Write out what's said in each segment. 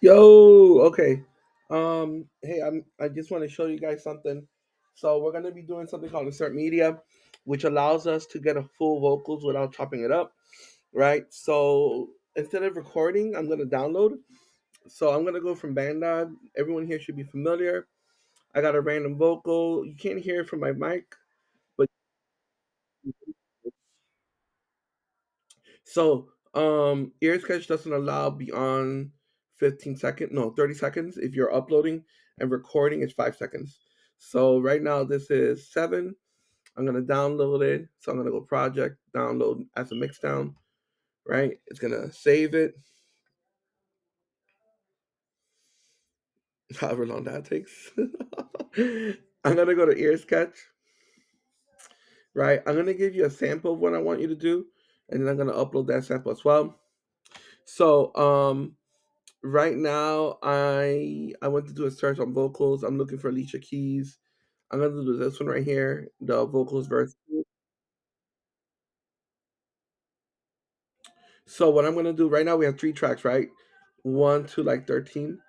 Yo, okay. Hey, I just want to show you guys something. So we're gonna be doing something called InsertMedia, which allows us to get a full vocals without chopping it up, right? So instead of recording, I'm gonna download. So I'm gonna go from Bandlab. Everyone here should be familiar. I got a random vocal. You can't hear it from my mic, but EarSketch doesn't allow beyond 15 seconds, no, 30 seconds if you're uploading, and recording is 5 seconds. So right now this is 7. I'm gonna download it. So I'm gonna go project, download as a mixdown, right? It's gonna save it, however long that takes. I'm gonna go to EarSketch, right? I'm gonna give you a sample of what I want you to do, and then I'm gonna upload that sample as well. So right now, I went to do a search on vocals. I'm looking for Alicia Keys. I'm gonna do this one right here, the vocals verse. So what I'm gonna do right now, we have 3 tracks, right? One to like 13,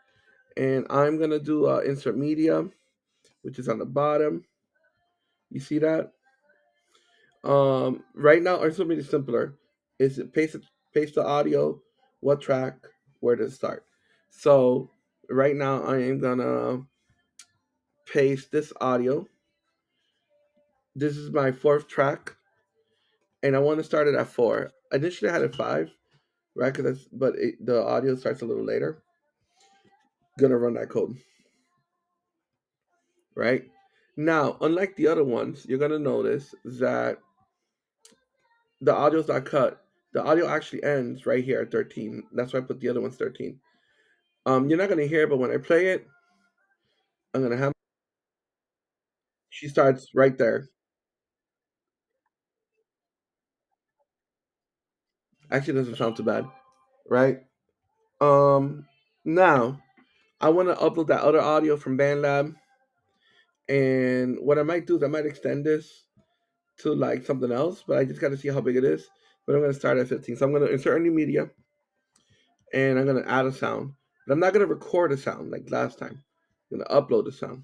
and I'm gonna do insert media, which is on the bottom. You see that? Right now, insert media is simpler. Is it paste the audio, what track, where to start? So right now, I am gonna paste this audio. This is my fourth track, and I want to start it at 4. Initially, I had it 5, right? The audio starts a little later. Gonna run that code, right? Now, unlike the other ones, you're gonna notice that the audio's not cut. The audio actually ends right here at 13. That's why I put the other ones 13. You're not gonna hear it, but when I play it, I'm gonna have she starts right there. Actually, doesn't sound too bad, right? Um, Now I want to upload that other audio from Bandlab, and what I might do is I might extend this to like something else, but I just got to see how big it is. But I'm going to start at 15. So I'm going to insert a new media, and I'm going to add a sound. But I'm not going to record a sound like last time. I'm going to upload the sound,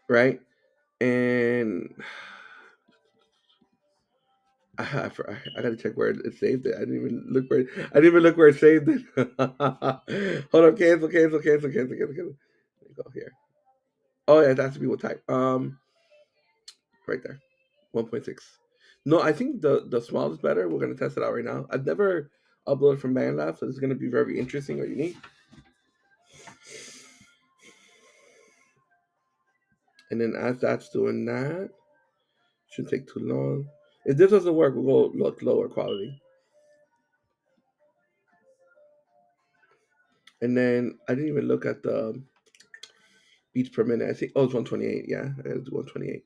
right? And I got to check where it saved it. I didn't even look where it saved it. Hold on, cancel. Let me go here. Oh yeah, it has to be what type. Right there. 1.6. No, I think the small is better. We're gonna test it out right now. I've never uploaded from Bandlab, so this is gonna be very interesting or unique. And then as that's doing that, shouldn't take too long. If this doesn't work, we'll go look lower quality. And then I didn't even look at the beats per minute. I think it's 128. Yeah, I gotta do 128.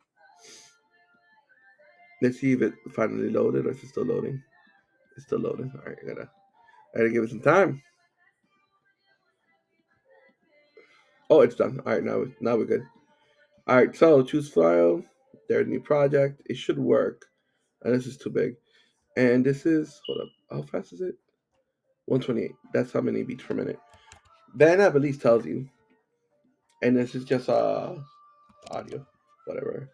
Let's see if it finally loaded or if it's still loading. It's still loading. All right, I gotta give it some time. Oh, it's done. All right, now we're good. All right, so choose file. There's a new project. It should work. And this is too big. And this is hold up. How fast is it? 128. That's how many beats per minute. Bandlab at least tells you. And this is just audio, whatever.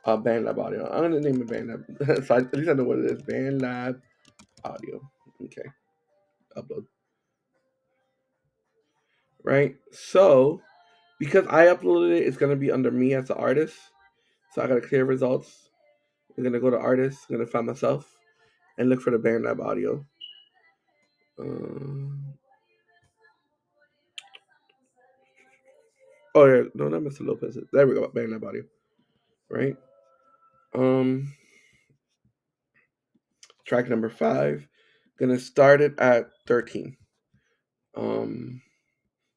Bandlab audio. I'm gonna name it Bandlab. So at least I know what it is. Bandlab audio. Okay, upload. Right. So because I uploaded it, it's gonna be under me as the artist. So I gotta clear results. I'm gonna go to artist. I'm gonna find myself and look for the Bandlab audio. Um, oh yeah, no, not Mr. Lopez. There we go, Bandlab audio. Right. Um, Track number 5. Gonna start it at 13. Um,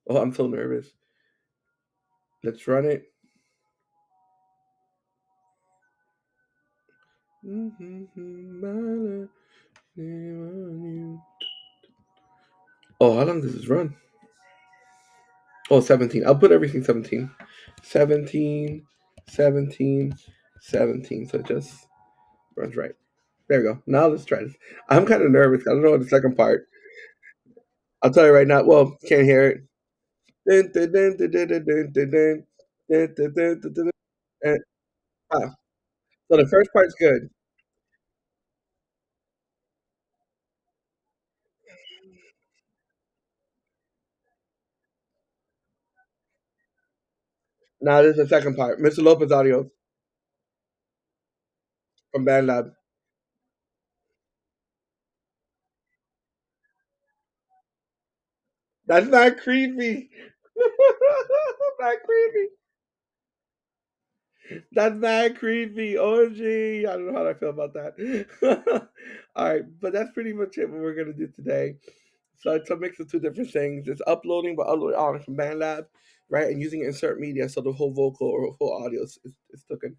oh, I'm so nervous. Let's run it. Oh, how long does this run? Oh, 17. I'll put everything 17. 17, 17, 17. So it just runs right. There we go. Now let's try this. I'm kind of nervous. I don't know the second part. I'll tell you right now. Well, can't hear it. Dun, dun, dun, dun, dun, dun, dun, dun, dun, dun, dun, dun, dun, dun, and, ah, so the first part's good. Now this is the second part. Mr. Lopez audio from Bandlab. That's not creepy. Not creepy. That's not creepy. OMG. I don't know how I feel about that. All right, but that's pretty much it. What we're gonna do today. So it's a mix of two different things. It's uploading, but uploading from Bandlab, right, and using InsertMedia, so the whole vocal or whole audio is taken.